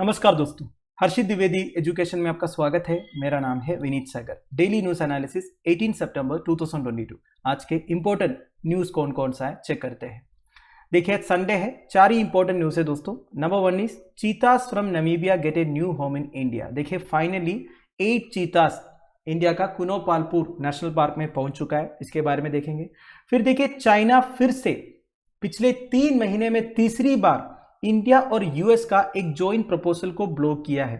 नमस्कार दोस्तों, हर्षित द्विवेदी एजुकेशन में आपका स्वागत है। मेरा नाम है विनीत सागर। डेली न्यूज एनालिसिस 18 सितंबर 2022। आज के इंपॉर्टेंट न्यूज कौन कौन सा है चेक करते हैं। देखिए आज संडे है, 4 ही इंपॉर्टेंट न्यूज है दोस्तों। Number 1 is चीतास from Namibia get a new home in India. देखिए फाइनली 8 चीतास इंडिया का कुनो पालपुर नेशनल पार्क में पहुंच चुका है, इसके बारे में देखेंगे। फिर देखिए चाइना फिर से पिछले 3 महीने में तीसरी बार इंडिया और यूएस का एक जॉइंट प्रपोजल को ब्लॉक किया है।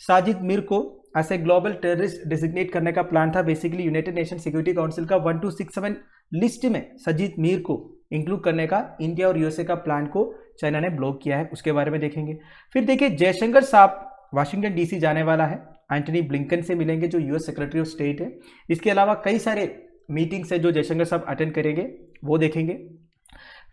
साजिद मीर को ऐसे ग्लोबल टेररिस्ट डिजिग्नेट करने का प्लान था। Basically United Nation Security Council का 1267 लिस्ट में साजिद मीर को इंक्लूड करने का इंडिया और यूएसए का प्लान को चाइना ने ब्लॉक किया है, उसके बारे में देखेंगे। फिर देखिए जयशंकर साहब वाशिंगटन डीसी जाने वाला है, एंटनी ब्लिंकन से मिलेंगे जो यूएस सेक्रेटरी ऑफ स्टेट है। इसके अलावा कई सारे मीटिंग्स है जो जयशंकर साहब अटेंड करेंगे, वो देखेंगे।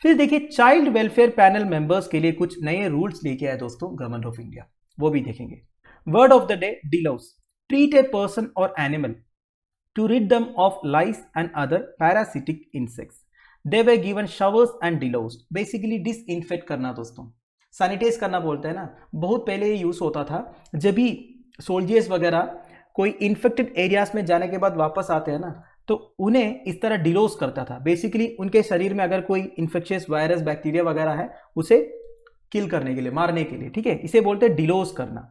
फिर देखिए चाइल्ड वेलफेयर पैनल मेंबर्स के लिए कुछ नए रूल्स लेके आए दोस्तों गवर्नमेंट ऑफ इंडिया, वो भी देखेंगे। Word of the day delouse. Treat a person or animal to rid them of lice and other parasitic insects. They were given showers and deloused. Basically disinfect करना दोस्तों, sanitise करना बोलते हैं ना। बहुत पहले ये यूज होता था जब भी सोल्जर्स वगैरह कोई इन्फेक्टेड एरियाज में जाने के बाद वापस आते हैं ना, तो उन्हें इस तरह डिलोज करता था। बेसिकली उनके शरीर में अगर कोई इन्फेक्शियस वायरस बैक्टीरिया वगैरह है उसे किल करने के लिए, मारने के लिए, ठीक है, इसे बोलते हैं डिलोज करना।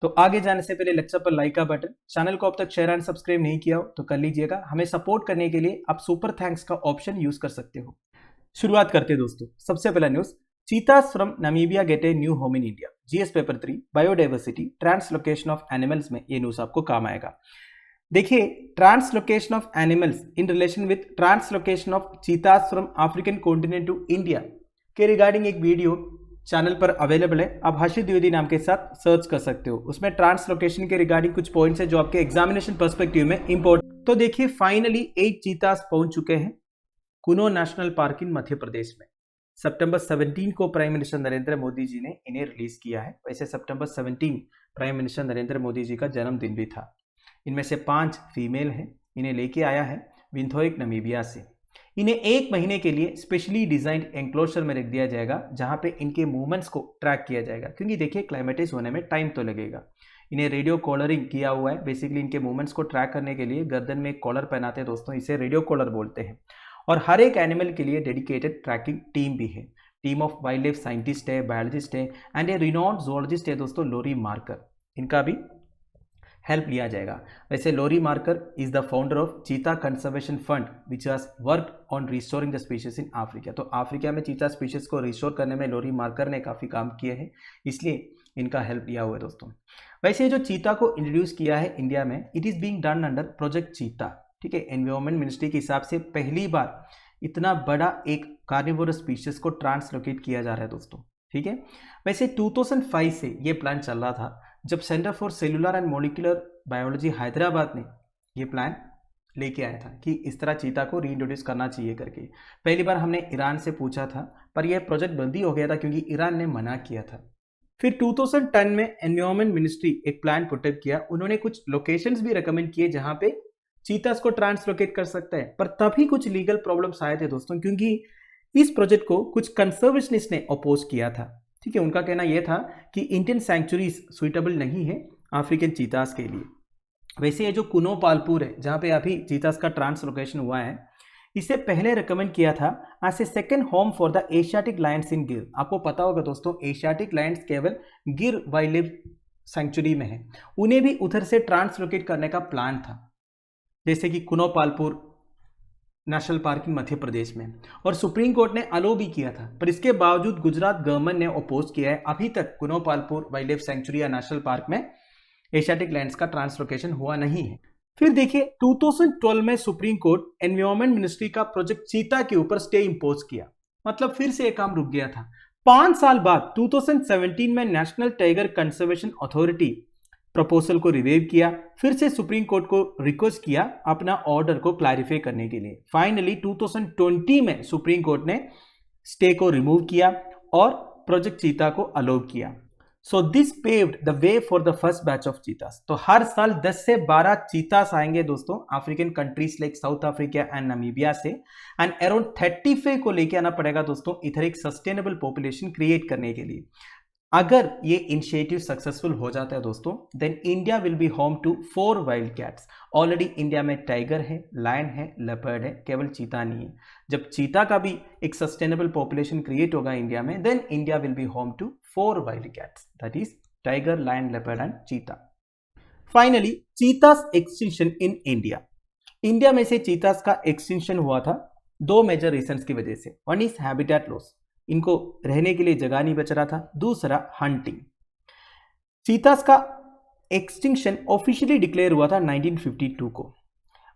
तो आगे जाने से पहले लेक्चर पर लाइक का बटन, चैनल को अब तक शेयर एंड सब्सक्राइब नहीं किया हो तो कर लीजिएगा। हमें सपोर्ट करने के लिए आप सुपर थैंक्स का ऑप्शन यूज कर सकते हो। शुरुआत करते हैं दोस्तों। सबसे पहला news, cheetahs from Namibia get a new home in India. GS paper 3 biodiversity translocation of animals में ये न्यूज आपको काम आएगा। देखिए translocation of animals in relation with translocation of cheetahs from African continent to India के regarding एक video channel पर available है। आप हर्षित द्विवेदी नाम के साथ सर्च कर सकते हो। उसमें ट्रांसलोकेशन के रिगार्डिंग कुछ पॉइंट्स है जो आपके एग्जामिनेशन पर्सपेक्टिव में इंपॉर्टेंट। तो देखिए फाइनली 8 चीतास पहुंच चुके हैं कुनो नेशनल पार्क इन मध्य प्रदेश में। सितंबर 17 को प्राइम मिनिस्टर नरेंद्र मोदी जी ने इन्हें रिलीज किया है। वैसे सितंबर 17 प्राइम मिनिस्टर नरेंद्र मोदी जी का जन्मदिन भी था। इनमें से 5 फीमेल हैं। इन्हें लेके आया है विंथोइक नमीबिया से। इन्हें 1 महीने के लिए स्पेशली डिजाइंड एंक्लोजर में रख दिया जाएगा जहां पे इनके मूवमेंट्स को ट्रैक किया जाएगा, क्योंकि देखिए क्लाइमेटाइज होने में टाइम तो लगेगा। इन्हें रेडियो कॉलरिंग किया हुआ है। बेसिकली इनके मूवमेंट्स को ट्रैक करने के लिए गर्दन में एक कॉलर पहनाते हैं दोस्तों, इसे रेडियो कॉलर बोलते हैं। और हर एक एनिमल के लिए डेडिकेटेड ट्रैकिंग टीम भी है। Team of wild life scientist है, बायोलॉजिस्ट है एंड ए रिनॉन्ड जोलॉजिस्ट है दोस्तों लोरी मार्कर। इनका भी हेल्प लिया जाएगा। वैसे Laurie Marker is the founder of cheetah conservation fund which has worked on restoring the species in Africa. तो अफ्रीका में चीता स्पीशीज को रिस्टोर करने में लोरी मार्कर ने काफ़ी काम किए हैं, इसलिए इनका हेल्प लिया हुआ है दोस्तों। वैसे जो चीता को इंट्रोड्यूस किया है इंडिया में, it is being done under project चीता, ठीक है। एनवायरमेंट मिनिस्ट्री के हिसाब से पहली बार इतना बड़ा एक कार्निवोरस स्पीशीज को ट्रांसलोकेट किया जा रहा है दोस्तों, ठीक है। वैसे 2005 से ये प्लान चल रहा था, जब centre for cellular and molecular biology Hyderabad ने ये प्लान लेके आया था कि इस तरह चीता को रीइंट्रोड्यूस करना चाहिए करके। पहली बार हमने ईरान से पूछा था, पर यह प्रोजेक्ट बंद ही हो गया था क्योंकि ईरान ने मना किया था। फिर 2010 में एनवायरमेंट मिनिस्ट्री एक प्लान पुटअप किया। उन्होंने कुछ लोकेशंस भी रिकमेंड किए जहां पे चीतास को ट्रांसलोकेट कर सकता है, पर तभी कुछ लीगल प्रॉब्लम्स आए थे दोस्तों, क्योंकि इस प्रोजेक्ट को कुछ कंजर्वेशनिस्ट ने अपोज किया था, ठीक है। उनका कहना यह था कि इंडियन सैंक्चुरीज सुइटेबल नहीं है अफ्रीकन चीतास के लिए। वैसे ये जो कुनो पालपुर है जहाँ पे अभी चीतास का ट्रांसलोकेशन हुआ है, इसे पहले रिकमेंड किया था as a second home for the Asiatic lions in Gir. आपको पता होगा दोस्तों एशियाटिक लायंस केवल गिर वाइल्ड लाइफ सेंचुरी में है, उन्हें भी उधर से ट्रांसलोकेट करने का प्लान था, जैसे कि कुनो पालपुर नेशनल पार्क इन मध्य प्रदेश में। और सुप्रीम कोर्ट ने अलो भी किया था, पर इसके बावजूद गुजरात गवर्नमेंट ने अपोज किया है। अभी तक कुनो पालपुर वाइल्ड लाइफ सेंचुरी या नेशनल पार्क में एशियाटिक लायंस का ट्रांसलोकेशन हुआ नहीं है। फिर देखिए 2012 में सुप्रीम कोर्ट एनवायरमेंट मिनिस्ट्री का प्रोजेक्ट चीता के ऊपर स्टे इंपोज किया, मतलब फिर से यह काम रुक गया था। 5 साल बाद 2017 में national tiger conservation authority proposal को रिवाइव किया। फिर से सुप्रीम कोर्ट को रिक्वेस्ट किया अपना ऑर्डर को क्लैरिफाई करने के लिए। फाइनली 2020 में सुप्रीम कोर्ट ने स्टे को रिमूव किया और प्रोजेक्ट चीता को अलाउ किया। So this paved the way for the first batch of चीतास। तो हर साल 10 से 12 चीतास आएंगे दोस्तों African countries like south Africa and Namibia से, एंड अराउंड 35 को लेके आना पड़ेगा दोस्तों इधर एक सस्टेनेबल पॉपुलेशन क्रिएट करने के लिए। अगर ये इनिशिएटिव सक्सेसफुल हो जाता है दोस्तों, then India will be home to 4 wild cats. Already India में टाइगर है, लायन है, लेपर्ड है, केवल चीता नहीं है। जब चीता का भी एक सस्टेनेबल पॉपुलेशन क्रिएट होगा इंडिया में, then India will be home to 4 wild cats, that is tiger, lion, leopard and cheetah. Finally, cheetahs extinction in India. India में से चीतास का एक्सटिंक्शन हुआ था 2 मेजर रीजंस की वजह से। वन इज हैबिटेट लॉस, इनको रहने के लिए जगह नहीं बच रहा था। दूसरा हंटिंग। चीतास का एक्सटिंक्शन ऑफिशियली डिक्लेयर हुआ था 1952 को।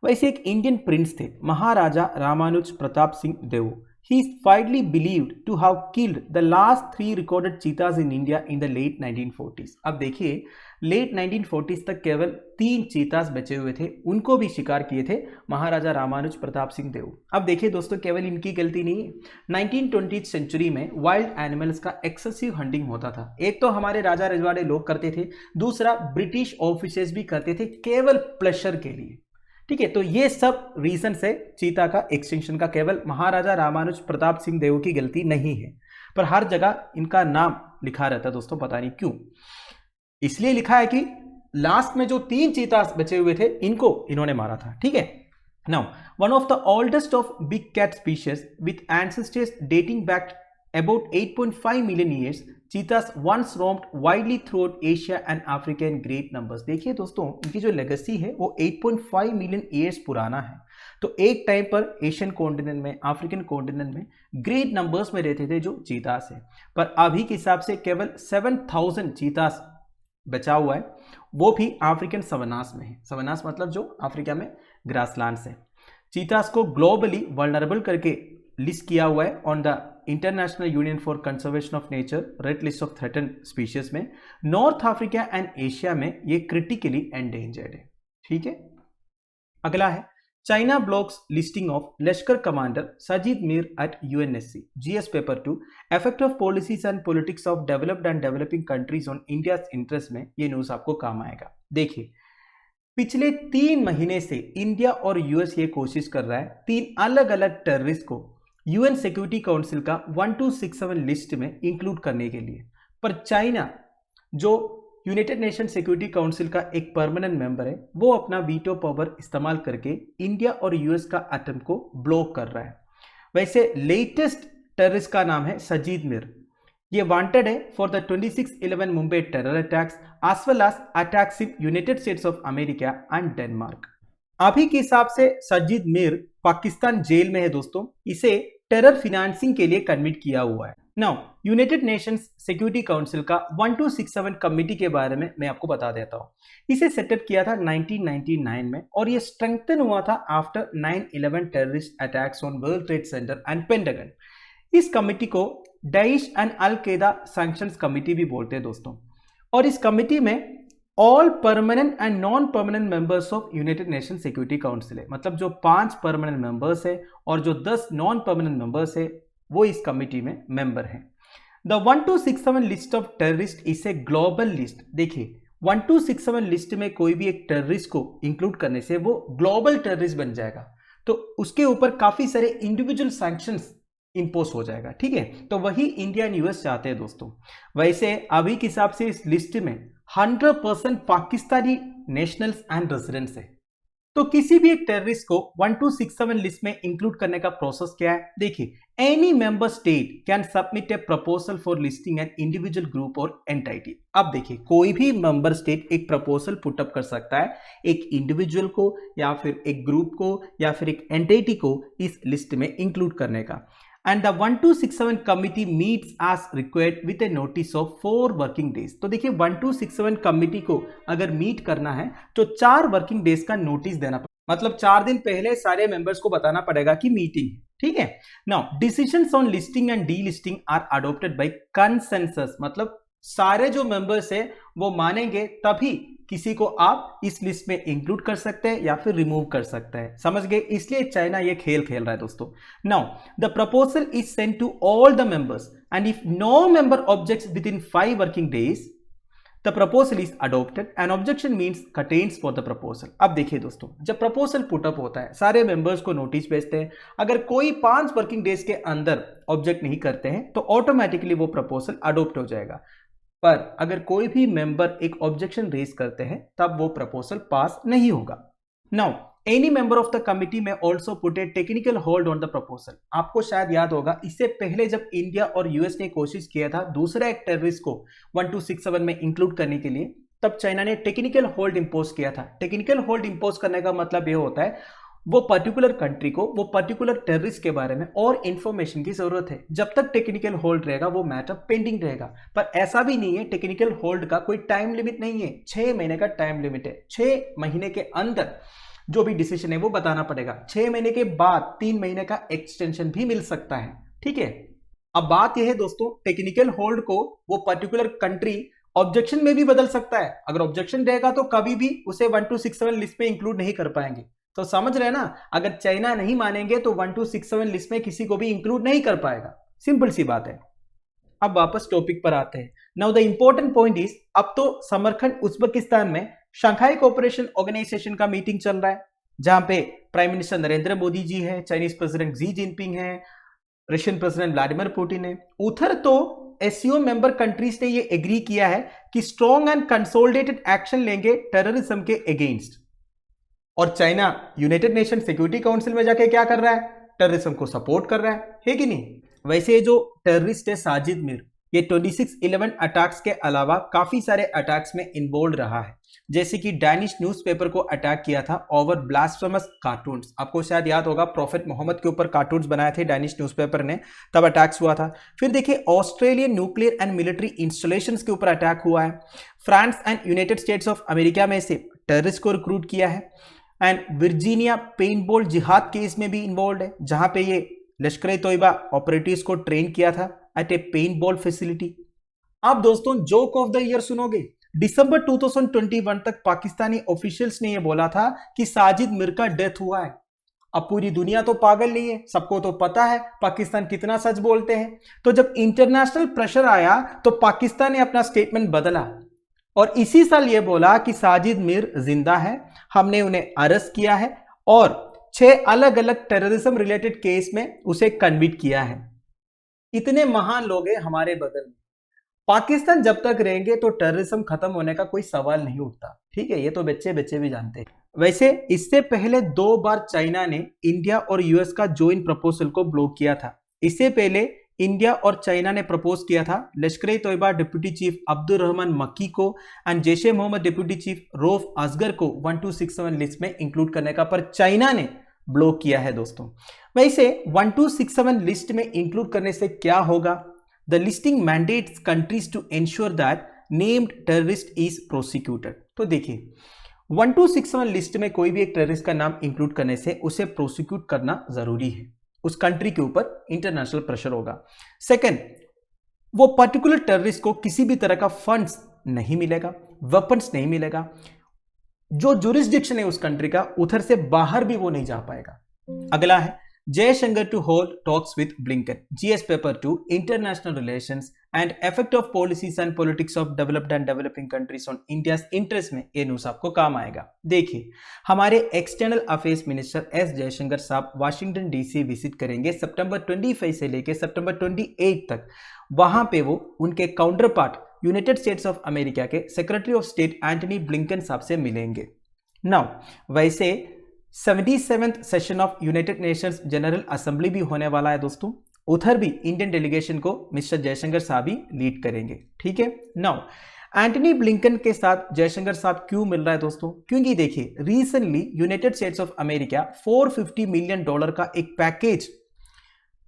वैसे एक इंडियन प्रिंस थे, महाराजा रामानुज प्रताप सिंह देव। He is widely believed to have killed the last 3 recorded cheetahs in India in the late 1940s. अब देखिए, लेट 1940s तक केवल 3 चीतास बचे हुए थे, उनको भी शिकार किए थे महाराजा रामानुज प्रताप सिंह देव। अब देखिए दोस्तों, केवल इनकी गलती नहीं है। 1920th सेंचुरी में वाइल्ड एनिमल्स का एक्सेसिव हंटिंग होता था। एक तो हमारे राजा रजवाड़े लोग करते थे, दूसरा ब्रिटिश ऑफिसर्स भी करते थे, केवल प्लेजर के लिए। ठीक है, तो ये सब रीजन से चीता का एक्सटिंक्शन का केवल महाराजा रामानुज प्रताप सिंह देव की गलती नहीं है। पर हर जगह इनका नाम लिखा रहता है दोस्तों, पता नहीं क्यों। इसलिए लिखा है कि लास्ट में जो 3 चीता बचे हुए थे, इनको इन्होंने मारा था। ठीक है, now one of the oldest of big cat species with ancestors dating back about 8.5 million years, cheetahs once roamed widely throughout Asia and Africa in great numbers। देखिए दोस्तों, इनकी जो लेगेसी है वो 8.5 मिलियन ईयर्स पुराना है। तो एक टाइम पर एशियन कॉन्टिनेंट में, अफ्रीकन कॉन्टिनेंट में ग्रेट नंबर्स में रहते थे जो चीतास है। पर अभी के हिसाब से केवल 7,000 चीतास बचा हुआ है, वो भी अफ्रीकन सवनास में है। सवनास मतलब जो अफ्रीका में ग्रासलैंड्स है। चीतास को ग्लोबली वल्नरेबल करके लिस्ट किया हुआ है on the International Union for Conservation of Nature Red List of threatened species में। नॉर्थ अफ्रीका एंड एशिया में ये क्रिटिकली एंडेंजर्ड है। ठीक है, अगला है China blocks listing of Lashkar commander Sajid Mir at UNSC GS paper 2 effect of policies and politics of developed and developing countries on India's interest में ये न्यूज आपको काम आएगा। देखिए, पिछले 3 महीने से इंडिया और यूएस ये कोशिश कर रहा है 3 अलग अलग टेररिस्ट को यूएन सिक्योरिटी काउंसिल का 1267 लिस्ट में इंक्लूड करने के लिए। पर चाइना, जो यूनाइटेड नेशन सिक्योरिटी काउंसिल का एक परमानेंट मेंबर है, वो अपना वीटो पावर इस्तेमाल करके इंडिया और यूएस का अटेम्प्ट को ब्लॉक कर रहा है। वैसे लेटेस्ट टेररिस्ट का नाम है सजीद मीर। ये वांटेड है for the 26/11 Mumbai terror attacks as well as attacks in United States of America and Denmark. अभी के हिसाब से सजीद मीर पाकिस्तान जेल में है दोस्तों। इसे टेरर फिनेंसिंग के लिए कन्विट किया हुआ है। Now United Nations security Council का 1267 कमेटी के बारे में मैं आपको बता देता हूँ। इसे सेटअप किया था 1999 में और ये स्ट्रेंथन हुआ था after 9/11 terrorist attacks on world trade centre and pentagon. इस कमेटी को दाइश एंड अल कायदा सैंक्शंस कमेटी भी बोलते हैं दोस्तों। और इस कमेटी में all permanent and non permanent members of United Nation Security council है। मतलब जो 5 परमानेंट मेंबर्स है और जो 10 नॉन परमानेंट मेंबर्स है, वो इस कमेटी में मेंबर हैं। The 1267 list of terrorist is a global list. देखिए, 1267 लिस्ट में कोई भी एक टेररिस्ट को इंक्लूड करने से वो ग्लोबल टेररिस्ट बन जाएगा। तो उसके ऊपर काफी सारे इंडिविजुअल सैंक्शंस इंपोज हो जाएगा। ठीक है, तो वही इंडिया एंड यूएस चाहते हैं दोस्तों। वैसे अभी के हिसाब से इस लिस्ट में 100% पाकिस्तानी नेशनल्स एंड रेजिडेंट्स है। तो किसी भी एक टेररिस्ट को 1267 लिस्ट में इंक्लूड करने का प्रोसेस क्या है? देखिए, any member state can submit A proposal for listing an individual group और एंटिटी। अब देखिए, कोई भी मेंबर स्टेट एक प्रपोजल पुटअप कर सकता है एक इंडिविजुअल को या फिर एक ग्रुप को या फिर एक एंटिटी को इस लिस्ट में इंक्लूड करने का। And the 1267 committee meets as required with a notice of 4 working days. तो देखिए, 1267 कमिटी को अगर मीट करना है तो 4 वर्किंग डेज का नोटिस देना पड़ेगा। मतलब 4 दिन पहले सारे मेंबर्स को बताना पड़ेगा कि मीटिंग है। ठीक है, now decisions on listing and delisting are adopted by consensus. मतलब सारे जो मेंबर्स है वो मानेंगे तभी किसी को आप इस लिस्ट में इंक्लूड कर सकते हैं या फिर रिमूव कर सकते हैं। समझ गए? इसलिए चाइना ये खेल खेल रहा है दोस्तों। Now the proposal is sent to all the members and if no member objects within 5 working days the proposal is adopted and objection means contents for the proposal. अब देखिए दोस्तों, जब प्रपोजल पुटअप होता है सारे members को notice भेजते हैं। अगर कोई 5 वर्किंग डेज के अंदर ऑब्जेक्ट नहीं करते हैं तो ऑटोमेटिकली वो प्रपोजल अडॉप्ट हो जाएगा। पर अगर कोई भी मेंबर एक ऑब्जेक्शन रेज करते हैं तब वो प्रपोजल पास नहीं होगा। Now any member of the committee may also put a technical hold on the proposal. आपको शायद याद होगा, इससे पहले जब इंडिया और यूएस ने कोशिश किया था दूसरा एक टेररिस्ट को 1267 में इंक्लूड करने के लिए, तब चाइना ने टेक्निकल होल्ड इंपोज किया था। टेक्निकल होल्ड इंपोज करने का मतलब यह होता है वो पर्टिकुलर कंट्री को वो पर्टिकुलर टेररिस्ट के बारे में और इंफॉर्मेशन की जरूरत है। जब तक टेक्निकल होल्ड रहेगा वो मैटर पेंडिंग रहेगा। पर ऐसा भी नहीं है, टेक्निकल होल्ड का कोई टाइम लिमिट नहीं है, 6 महीने का टाइम लिमिट है। 6 महीने के अंदर जो भी डिसीजन है वो बताना पड़ेगा। 6 महीने के बाद 3 महीने का एक्सटेंशन भी मिल सकता है। ठीक है, अब बात यह है दोस्तों, टेक्निकल होल्ड को वो पर्टिकुलर कंट्री ऑब्जेक्शन में भी बदल सकता है। अगर ऑब्जेक्शन रहेगा तो कभी भी उसे 1267 लिस्ट में इंक्लूड नहीं कर पाएंगे। तो समझ रहे हैं ना, अगर चाइना नहीं मानेंगे तो 1267 लिस्ट में किसी को भी इंक्लूड नहीं कर पाएगा। सिंपल सी बात है। अब वापस टॉपिक पर आते हैं। Now the important point is, अब तो समरखंड उज्बेकिस्तान में शंघाई कोऑपरेशन ऑर्गेनाइजेशन का मीटिंग चल रहा है, जहां पे प्राइम मिनिस्टर नरेंद्र मोदी जी है, चाइनीज प्रेसिडेंट जी जिनपिंग है, रशियन प्रेसिडेंट व्लादिमीर पुतिन है। उधर तो एससीओ मेंबर कंट्रीज ने ये एग्री किया है कि स्ट्रॉन्ग एंड कंसोलिडेटेड एक्शन लेंगे टेररिज्म के अगेंस्ट। और China United Nation Security council में जाके क्या कर रहा है, टेररिज्म को सपोर्ट कर रहा है कि नहीं। वैसे जो टेररिस्ट है साजिद मीर, ये 26/11 अटैक्स के अलावा काफी सारे अटैक्स में इन्वॉल्व रहा है, जैसे कि डैनिश न्यूज़पेपर को अटैक किया था ओवर ब्लास्फेमस कार्टून्स। आपको शायद याद होगा, प्रॉफेट मोहम्मद के ऊपर कार्टून्स बनाए थे डैनिश न्यूज़पेपर ने, तब अटैक्स हुआ था। फिर देखिए Australian nuclear and military installations के ऊपर अटैक हुआ है। France and United States of America में से टेररिस्ट को रिक्रूट किया है। एंड वर्जीनिया पेंटबॉल जिहाद केस में भी इन्वॉल्व है, जहां पे ये लश्कर तोयबा ऑपरेटिव्स को ट्रेन किया था एट ए पेंटबॉल फैसिलिटी। आप दोस्तों जोक ऑफ द ईयर सुनोगे। दिसंबर 2021 तक पाकिस्तानी ऑफिशियल्स ने यह बोला था कि साजिद मीर का डेथ हुआ है। अब पूरी दुनिया तो पागल नहीं है, सबको तो पता है पाकिस्तान कितना सच बोलते हैं। तो जब इंटरनेशनल प्रेशर आया तो पाकिस्तान ने अपना स्टेटमेंट बदला और इसी साल ये बोला कि साजिद मीर जिंदा है, हमने उन्हें अरेस्ट किया है और 6 अलग अलग टेररिज्म रिलेटेड केस में उसे कन्विक्ट किया है। इतने महान लोग हैं हमारे बगल में। पाकिस्तान जब तक रहेंगे तो टेररिज्म खत्म होने का कोई सवाल नहीं उठता। ठीक है, ये तो बच्चे बच्चे भी जानते हैं। वैसे इससे पहले 2 बार चाइना ने इंडिया और यूएस का ज्वाइंट प्रपोजल को ब्लॉक किया था। इससे पहले इंडिया और चाइना ने प्रपोज किया था लश्कर तोयबा डिप्यूटी चीफ अब्दुल रहमान मक्की को and Jaish e Mohammed deputy chief Rauf Asghar को 1267 लिस्ट में इंक्लूड करने का, पर चाइना ने ब्लॉक किया है दोस्तों। वैसे 1267 लिस्ट में इंक्लूड करने से क्या होगा? The listing mandates countries to ensure that named terrorist is prosecuted. तो देखिए 1267 लिस्ट में कोई भी एक टेररिस्ट का नाम इंक्लूड करने से उसे प्रोसिक्यूट करना जरूरी है। उस कंट्री के ऊपर इंटरनेशनल प्रेशर होगा। सेकंड, वो पर्टिकुलर टेररिस्ट को किसी भी तरह का फंड्स नहीं मिलेगा, वेपन्स नहीं मिलेगा। जो जुरिस्डिक्शन है उस कंट्री का, उधर से बाहर भी वो नहीं जा पाएगा। अगला है Jaishankar to hold talks with Blinken, GS paper 2 international relations and effect of policies and politics of developed and developing countries on India's interest में ये न्यूज आपको काम आएगा। देखिए हमारे external affairs minister S Jaishankar साहब वाशिंगटन डीसी विजिट करेंगे सितंबर 25 से लेकर सितंबर 28 तक। वहां पे वो उनके counterpart United States of America के secretary of state Antony Blinken साहब से मिलेंगे। नाउ वैसे 77th session of United Nations general assembly भी होने वाला है दोस्तों, उधर भी इंडियन डेलीगेशन को मिस्टर जयशंकर साहब ही लीड करेंगे। ठीक है, नाउ एंटनी ब्लिंकन के साथ जयशंकर साहब क्यों मिल रहा है दोस्तों? क्योंकि देखिए recently United States of America $450 million का एक पैकेज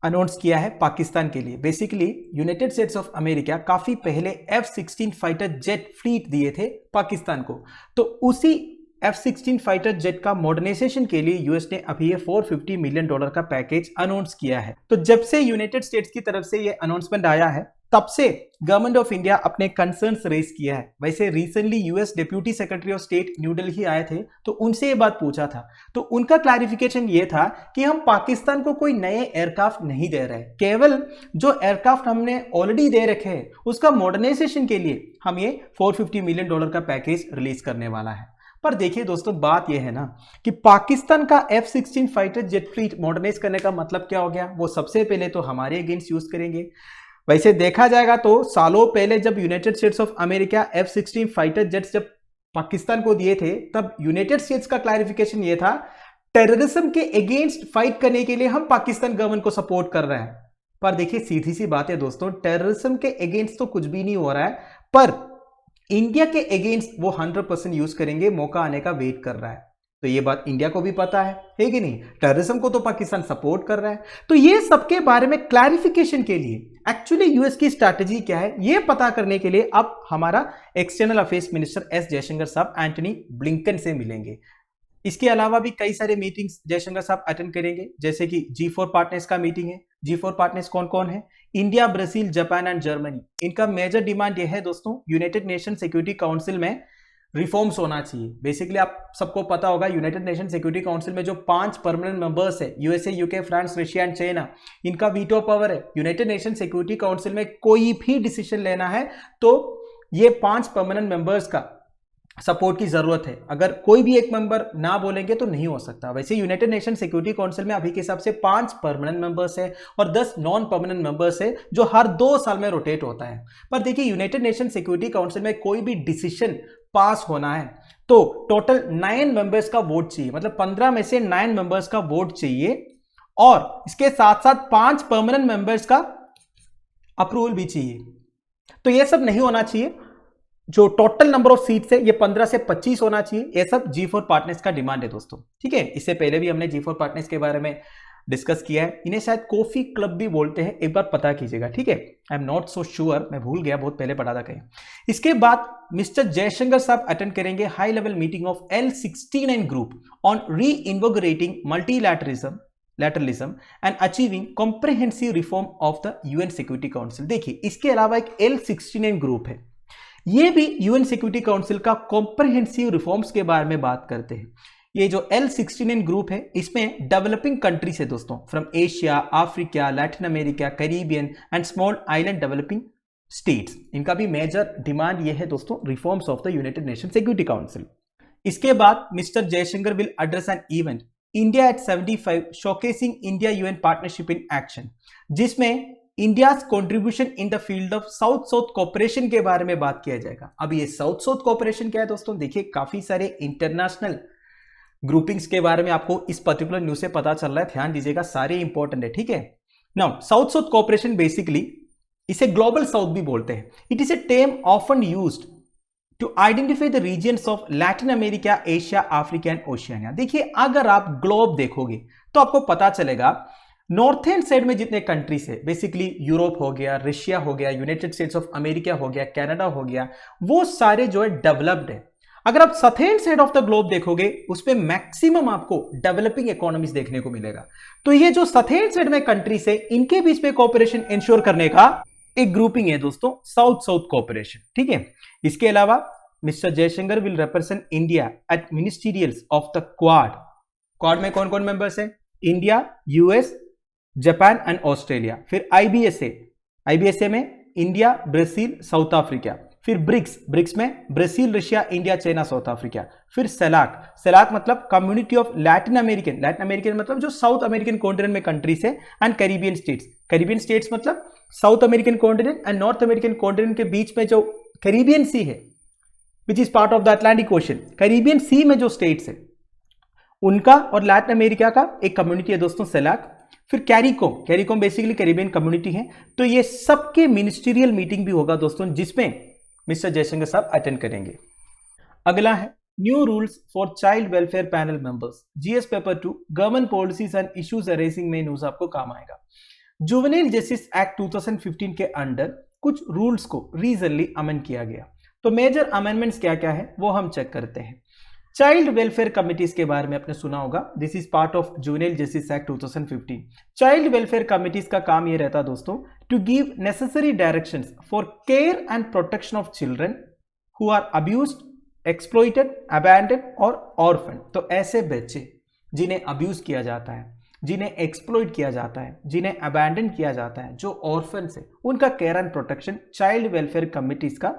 अनाउंस किया है पाकिस्तान के लिए। Basically United States of America काफी पहले F-16 फाइटर जेट फ्लीट दिए थे पाकिस्तान को, तो उसी F-16 फाइटर जेट का मॉडर्नाइजेशन के लिए यूएस ने अभी ये $450 मिलियन का पैकेज अनाउंस किया है। तो जब से यूनाइटेड स्टेट्स की तरफ से ये अनाउंसमेंट आया है तब से गवर्नमेंट ऑफ इंडिया अपने कंसर्न्स रेज किया है। वैसे recently US deputy secretary of state new Delhi आए थे तो उनसे ये बात पूछा था, तो उनका क्लैरिफिकेशन ये था कि हम पाकिस्तान को कोई नए एयरक्राफ्ट नहीं दे रहे, केवल जो एयरक्राफ्ट हमने ऑलरेडी दे रखे हैं उसका मॉडर्नाइजेशन के लिए हम ये $450 मिलियन का पैकेज रिलीज करने वाला है। पर देखिए दोस्तों बात यह है ना कि पाकिस्तान का F-16 fighter jet fleet modernise करने का मतलब क्या हो गया? वो सबसे पहले तो हमारे अगेंस्ट यूज करेंगे, वैसे देखा जाएगा तो सालों पहले जब United States of America F-16 fighter jets जब पाकिस्तान को दिए थे, तब यूनाइटेड स्टेट्स का क्लैरिफिकेशन ये था, टेररिज्म के अगेंस्ट फाइट करने के लिए हम पाकिस्तान गवर्नमेंट को सपोर्ट कर रहे हैं। पर देखिए सीधी सी बात है दोस्तों, टेररिज्म के अगेंस्ट तो कुछ भी नहीं हो रहा है, पर इंडिया के अगेंस्ट वो 100% यूज करेंगे, मौका आने का वेट कर रहा है। तो ये बात इंडिया को भी पता है कि नहीं? टेररिज्म को तो पाकिस्तान सपोर्ट कर रहा है। तो ये सबके बारे में क्लैरिफिकेशन के लिए एक्चुअली यूएस की स्ट्रैटेजी क्या है, ये पता करने के लिए अब हमारा external affairs minister S Jaishankar साहब एंटनी ब्लिंकन से मिलेंगे। इसके अलावा भी कई सारे मीटिंग्स जयशंकर साहब अटेंड करेंगे, जैसे कि G4 पार्टनर्स का मीटिंग है। G4 पार्टनर्स कौन कौन है? India, Brazil, Japan and Germany. इनका मेजर डिमांड यह है दोस्तों, यूनाइटेड नेशन सिक्योरिटी काउंसिल में रिफॉर्म्स होना चाहिए। बेसिकली आप सबको पता होगा, यूनाइटेड नेशन सिक्योरिटी काउंसिल में जो 5 परमानेंट मेंबर्स है, USA, UK, France, Russia and China, इनका वीटो पावर है। यूनाइटेड नेशन सिक्योरिटी काउंसिल में कोई भी डिसीजन लेना है तो ये 5 परमानेंट मेंबर्स का सपोर्ट की जरूरत है। अगर कोई भी एक मेंबर ना बोलेंगे तो नहीं हो सकता। वैसे यूनाइटेड नेशन सिक्योरिटी काउंसिल में अभी के हिसाब से 5 परमानेंट मेंबर्स है और 10 नॉन परमानेंट मेंबर्स है, जो हर 2 साल में रोटेट होता है। पर देखिए यूनाइटेड नेशन सिक्योरिटी काउंसिल में कोई भी डिसीजन पास होना है तो टोटल 9 मेंबर्स का वोट चाहिए, मतलब 15 में से 9 मेंबर्स का वोट चाहिए, और इसके साथ साथ 5 परमानेंट मेंबर्स का अप्रूवल भी चाहिए। तो यह सब नहीं होना चाहिए। जो टोटल नंबर ऑफ सीट्स है ये 15 से 25 होना चाहिए। ये सब G4 पार्टनर्स का डिमांड है दोस्तों, ठीक है। इससे पहले भी हमने G4 पार्टनर्स के बारे में डिस्कस किया है। इन्हें शायद कॉफी क्लब भी बोलते हैं, एक बार पता कीजिएगा, ठीक है। I am not so sure, मैं भूल गया, बहुत पहले पढ़ा था कहीं। इसके बाद मिस्टर जयशंकर साहब अटेंड करेंगे high level meeting of L69 group on reinvigorating multilateralism and achieving comprehensive reform of the UN Security Council. देखिए इसके अलावा एक L69 ग्रुप है, ये भी यूएन सिक्योरिटी काउंसिल का कॉम्प्रिहेंसिव रिफॉर्म्स के बारे में बात करते हैं। ये जो L69 ग्रुप है, इसमें डेवलपिंग कंट्रीज है दोस्तों, from Asia, Africa, Latin America, Caribbean and small island developing states. इनका भी मेजर डिमांड ये है दोस्तों, reforms of the United Nation Security Council. इसके बाद mister Jaishankar will address an event India at 75 showcasing India UN partnership in action, जिसमें India's contribution in the field of South south cooperation के बारे में बात किया जाएगा। अब ये साउथ साउथ कोऑपरेशन क्या है दोस्तों? देखिए काफी सारे इंटरनेशनल ग्रुपिंग्स के बारे में आपको इस पर्टिकुलर न्यूज से पता चल रहा है, ध्यान दीजिएगा, सारे इंपॉर्टेंट है, ठीक है। Now south south cooperation basically इसे ग्लोबल साउथ भी बोलते हैं। It is a term often used to identify the regions of Latin America, Asia, Africa and Oceania. देखिए अगर आप ग्लोब देखोगे तो आपको पता चलेगा नॉर्थर्न साइड में जितने कंट्रीज है, बेसिकली यूरोप हो गया, रशिया हो गया, यूनाइटेड स्टेट्स ऑफ अमेरिका हो गया, कनाडा हो गया, वो सारे जो है डेवलप्ड है। अगर आप सथर्न साइड ऑफ द ग्लोब देखोगे उसमें मैक्सिमम आपको डेवलपिंग इकोनॉमीज देखने को मिलेगा। तो ये जो सथर्न साइड में कंट्रीज है, इनके बीच में कोऑपरेशन इंश्योर करने का एक ग्रुपिंग है दोस्तों, साउथ साउथ कोऑपरेशन, ठीक है। इसके अलावा mister Jaishankar will represent India at ministerials of the Quad में कौन कौन मेंबर्स है? India, US, Japan and Australia. फिर आईबीएसए में इंडिया, ब्राजील, साउथ अफ्रीका। फिर ब्रिक्स में Brazil, Russia, India, China, South Africa. फिर सेलाक मतलब कम्युनिटी ऑफ लैटिन अमेरिकन मतलब जो साउथ अमेरिकन कॉन्टिनेंट में कंट्रीज है, एंड कैरिबियन स्टेट्स मतलब South American continent and North American continent के बीच में जो कैरिबियन सी है, which is part of the Atlantic Ocean. Caribbean Sea में जो स्टेट्स है उनका और लैटिन अमेरिका का एक कम्युनिटी है दोस्तों, सेलाक। फिर कैरिकॉम बेसिकली कैरिबियन कम्युनिटी है। तो ये सबके मिनिस्टीरियल मीटिंग भी होगा दोस्तों, जिसमें मिस्टर जयशंकर साहब अटेंड करेंगे। अगला है new rules for child welfare panel members, GS paper 2, government policies and issues arising में न्यूज आपको काम आएगा। जुवेनाइल जस्टिस एक्ट 2015 के अंडर कुछ रूल्स को रीजनली अमेंड किया गया। तो मेजर अमेंडमेंट्स क्या क्या है वो हम चेक करते हैं। चाइल्ड वेलफेयर कमिटीज के बारे में आपने सुना होगा, this is part of juvenile justice act 2015। Child welfare committees का काम ये रहता दोस्तों, to give necessary directions for care and protection of children who are abused, exploited, abandon और ऑर्फन। तो ऐसे बच्चे जिन्हें अब्यूज किया जाता है, जिन्हें एक्सप्लॉइट किया जाता है, जिन्हें अबैंडन किया जाता है, जो ऑर्फन है, उनका care and protection child welfare committees का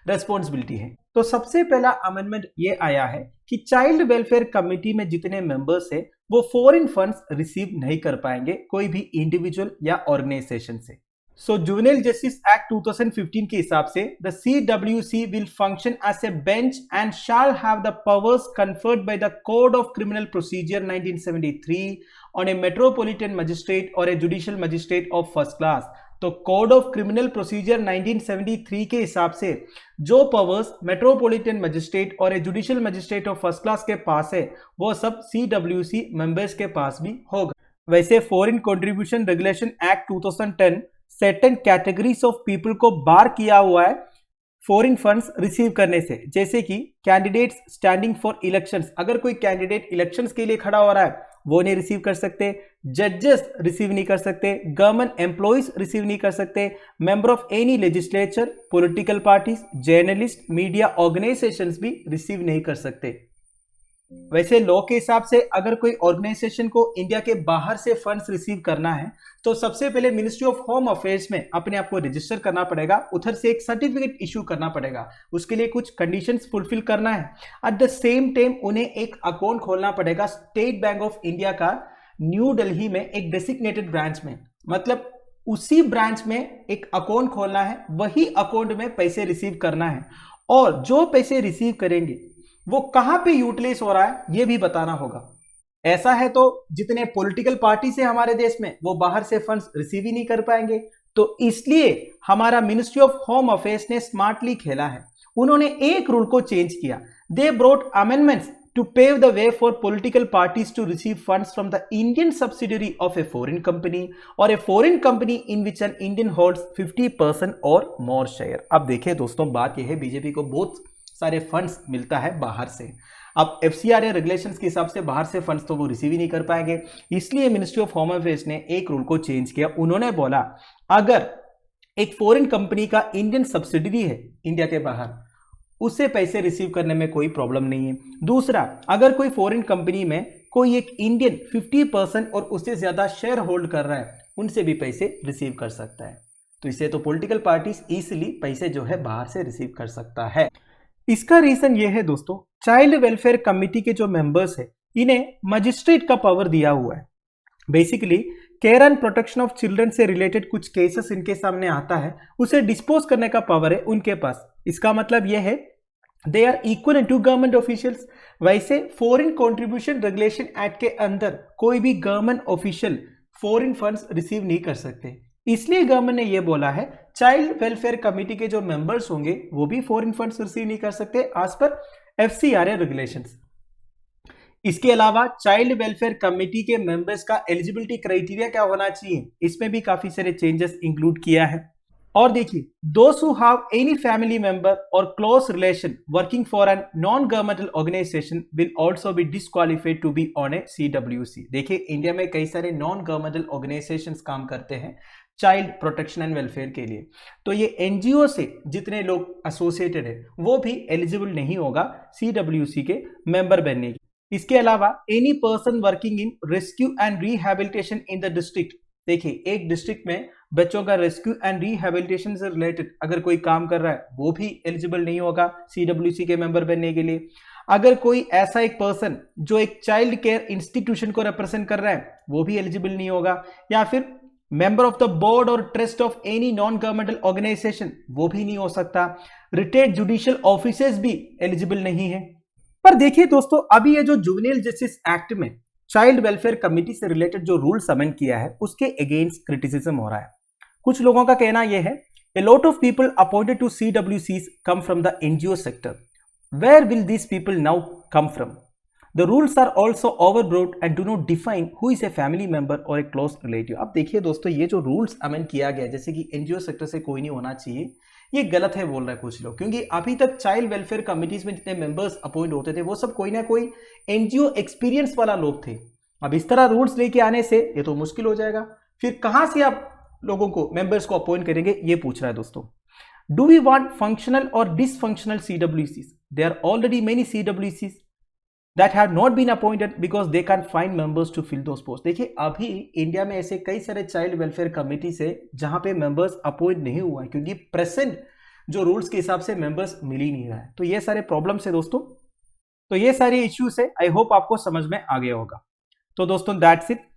रेस्पॉन्सिबिलिटी है। तो सबसे पहला अमेंडमेंट ये आया है कि चाइल्ड वेलफेयर कमेटी में जितने मेंबर्स है वो फॉरेन फंड्स रिसीव नहीं कर पाएंगे कोई भी इंडिविजुअल या ऑर्गेनाइजेशन से। सो जुवेनाइल जस्टिस एक्ट 2015 के हिसाब से the CWC will function as a bench and shall have the powers conferred by the Code of Criminal Procedure 1973 on a metropolitan magistrate और a judicial magistrate of first class. तो Code of Criminal Procedure 1973 के हिसाब से जो powers metropolitan magistrate और a judicial magistrate of first class के पास है वो सब CWC मेंबर्स के पास भी होगा। वैसे foreign contribution regulation act 2010 certain categories of people को बार किया हुआ है फॉरेन फंड्स रिसीव करने से, जैसे कि कैंडिडेट्स स्टैंडिंग फॉर इलेक्शंस, अगर कोई कैंडिडेट इलेक्शंस के लिए खड़ा हो रहा है वो नहीं रिसीव कर सकते, जजेस रिसीव नहीं कर सकते, गवर्नमेंट एम्प्लॉइज रिसीव नहीं कर सकते, member of any legislature, political parties, journalist, media organisations भी रिसीव नहीं कर सकते। वैसे लॉ के हिसाब से अगर कोई ऑर्गेनाइजेशन को इंडिया के बाहर से फंड्स रिसीव करना है तो सबसे पहले मिनिस्ट्री ऑफ होम अफेयर्स में अपने आप को रजिस्टर करना पड़ेगा, उधर से एक सर्टिफिकेट इशू करना पड़ेगा, उसके लिए कुछ कंडीशंस फुलफिल करना है। एट द सेम टाइम उन्हें एक अकाउंट खोलना पड़ेगा स्टेट बैंक ऑफ इंडिया का न्यू दिल्ली में एक डेसिग्नेटेड ब्रांच में, मतलब उसी ब्रांच में एक अकाउंट खोलना है, वही अकाउंट में पैसे रिसीव करना है और जो पैसे रिसीव करेंगे वो कहां पे यूटिलाइज हो रहा है ये भी बताना होगा। ऐसा है तो जितने पॉलिटिकल पार्टी से हमारे देश में वो बाहर से फंड्स रिसीव ही नहीं कर पाएंगे, तो इसलिए हमारा मिनिस्ट्री ऑफ होम अफेयर्स ने स्मार्टली खेला है, उन्होंने एक रूल को चेंज किया। They brought amendments to pave the way for political parties to receive funds from the Indian subsidiary of a foreign company or a foreign company in which an Indian holds 50% or more share। अब देखिए दोस्तों, बात यह है BJP को बहुत सारे funds मिलता है बाहर से, अब FCRA रेगुलेशंस के हिसाब से बाहर से फंड्स तो वो रिसीव ही नहीं कर पाएंगे, इसलिए मिनिस्ट्री ऑफ होम अफेयर्स ने एक रूल को चेंज किया। उन्होंने बोला अगर एक फॉरेन कंपनी का इंडियन सब्सिडरी है इंडिया के बाहर, उससे पैसे रिसीव करने में कोई प्रॉब्लम नहीं है। दूसरा, अगर कोई फॉरेन कंपनी में कोई एक इंडियन 50% और उससे ज्यादा शेयर होल्ड कर रहा है, उनसे भी पैसे रिसीव कर सकता है। तो इससे तो पॉलिटिकल पार्टीज इजीली पैसे जो है बाहर से रिसीव कर सकता है। इसका रीजन ये है दोस्तों, चाइल्ड वेलफेयर कमिटी के जो मेंबर्स है इन्हें मजिस्ट्रेट का पावर दिया हुआ है। Basically care and protection of children से रिलेटेड कुछ केसेस इनके सामने आता है, उसे डिस्पोज करने का पावर है उनके पास। इसका मतलब यह है they are equal to government officials. वैसे फॉरेन कंट्रीब्यूशन रेगुलेशन एक्ट के अंदर कोई भी government official foreign funds receive नहीं कर सकते, इसलिए गवर्नमेंट ने यह बोला है चाइल्ड वेलफेयर कमेटी के जो मेंबर्स होंगे वो भी फॉरेन फंड्स रिसीव नहीं कर सकते एज पर FCRA रेगुलेशंस। इसके अलावा चाइल्ड वेलफेयर कमेटी के मेंबर्स का एलिजिबिलिटी क्राइटेरिया क्या होना चाहिए, इसमें भी काफी सारे चेंजेस इंक्लूड किया है। और देखिए, those who have any family member or close relation working for a non-governmental organization will also be disqualified to be on a CWC। देखिए, इंडिया में कई सारे नॉन गवर्नमेंटल ऑर्गेनाइजेशंस काम करते हैं चाइल्ड प्रोटेक्शन एंड वेलफेयर के लिए, तो ये NGO से जितने लोग एसोसिएटेड है वो भी एलिजिबल नहीं होगा CWC के मेंबर बनने की। इसके अलावा any person working in rescue and rehabilitation in the district, देखिए एक डिस्ट्रिक्ट में बच्चों का रेस्क्यू एंड रिहैबिलिटेशन से रिलेटेड अगर कोई काम कर रहा है वो भी एलिजिबल नहीं होगा CWC के मेंबर बनने के लिए। अगर कोई ऐसा एक पर्सन जो एक चाइल्ड केयर इंस्टीट्यूशन को रिप्रेजेंट कर रहा है वो भी एलिजिबल नहीं होगा, या फिर मेंबर ऑफ द बोर्ड और trust of any non governmental organisation वो भी नहीं हो सकता। रिटायर्ड जुडिशियल ऑफिसर्स भी एलिजिबल नहीं है। पर देखिए दोस्तों, अभी ये जो जुवेनाइल जस्टिस एक्ट में चाइल्ड वेलफेयर कमेटी से रिलेटेड जो रूल्स अमेंड किया है उसके अगेंस्ट क्रिटिसिज्म हो रहा है। कुछ लोगों का कहना यह है a lot of people appointed to CWCs come from the NGO sector. Where will these people now come from? The rules are also overbroad and do not define who is a family member or a close relative। अब देखिए दोस्तों, ये जो rules amend किया गया जैसे कि NGO sector से कोई नहीं होना चाहिए, ये गलत है बोल रहे हैं कुछ लोग, क्योंकि अभी तक चाइल्ड वेलफेयर कमिटीज में जितने मेंबर्स अपॉइंट होते थे वो सब कोई ना कोई NGO एक्सपीरियंस वाला लोग थे। अब इस तरह रूल्स लेके आने से ये तो मुश्किल हो जाएगा, फिर कहां से आप लोगों को मेंबर्स को अपॉइंट करेंगे, ये पूछ रहा है दोस्तों। डू वी वांट फंक्शनल और dysfunctional CWCs? There are already many CWCs that have not been appointed because they can't find members to fill those posts। देखिए, अभी इंडिया में ऐसे कई सारे चाइल्ड वेलफेयर कमेटी से जहां पे मेंबर्स अपॉइंट नहीं हुआ है क्योंकि प्रेजेंट जो रूल्स के हिसाब से मेंबर्स मिल ही नहीं रहा है। तो ये सारे प्रॉब्लम्स है दोस्तों, तो ये सारे इश्यूज है। आई होप आपको समझ में आ गया होगा। तो दोस्तों दैट्स इट।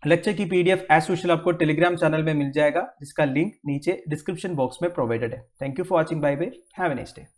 लेक्चर की पीडीएफ एज यूजुअल आपको टेलीग्राम चैनल में मिल जाएगा, जिसका लिंक नीचे डिस्क्रिप्शन बॉक्स में प्रोवाइडेड है। Thank you for watching, bye bye, have a nice day.